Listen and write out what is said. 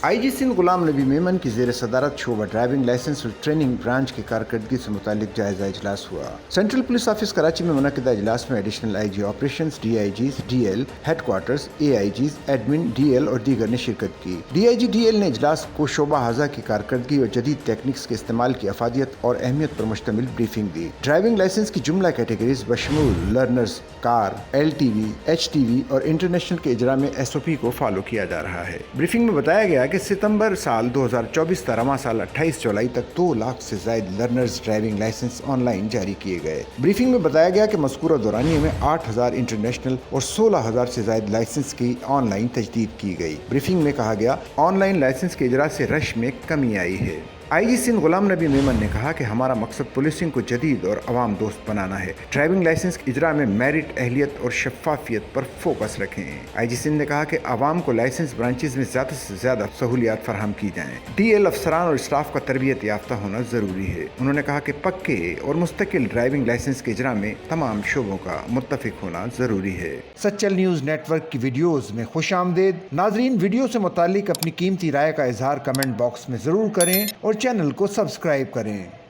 IG Sindh Ghulam Nabi Memon की ज़ेर सदारत शोबा ड्राइविंग लाइसेंस और ट्रेनिंग ब्रांच की कारकर्दगी से मुतालिक जायजा इजलास हुआ। सेंट्रल पुलिस ऑफिस कराची में मुनक़िदा इजलास में additional IG operations, DIGs, DL, headquarters, AIGs, admin, DL और दीगर ने शिरकत की। DIG DL ने इजलास को शोबा हाजा की कारकर्दगी और जदीद टेक्निक्स के इस्तेमाल की अफादियत और अहमियत पर मुश्तमिल ब्रीफिंग दी। ड्राइविंग लाइसेंस की जुमला कैटेगरीज बशमूल लर्नर्स, कार, LTV, HTV और इंटरनेशनल के इजरा में SOP को फॉलो किया जा रहा है। ब्रीफिंग में बताया गया कि सितंबर साल 2024 तक रवां साल 28 जुलाई तक 2 लाख से ज्यादा लर्नर्स ड्राइविंग लाइसेंस ऑनलाइन जारी किए गए। ब्रीफिंग में बताया गया कि मज़कूरा दौरानिये में 8,000 इंटरनेशनल और 16,000 से ज्यादा लाइसेंस की ऑनलाइन तजदीद की गई। ब्रीफिंग में कहा गया ऑनलाइन लाइसेंस के इजरा से रश में कमी आई है। IG सिंध गुलाम नबी मेमन ने कहा कि हमारा मकसद पुलिसिंग को जदीद और अवाम दोस्त बनाना है। ड्राइविंग लाइसेंस के इजरा में मेरिट, अहलियत और शफाफियत पर फोकस रखें। IG सिंध ने कहा कि अवाम को लाइसेंस ब्रांचेज में ज़्यादा से ज़्यादा सहूलियात फराहम की जाएँ। DL अफसरान और स्टाफ का तरबियत याफ्ता होना ज़रूरी है। उन्होंने कहा कि पक्के और मुस्तकिल ड्राइविंग लाइसेंस के इजरा में तमाम शोबों का मुत्तफिक होना ज़रूरी है। सच्चल न्यूज़ नेटवर्क की वीडियोज़ में खुश आमदेद। नाजरीन, वीडियो से मुतालिक अपनी कीमती राय का इजहार कमेंट बॉक्स में ज़रूर करें और चैनल को सब्सक्राइब करें।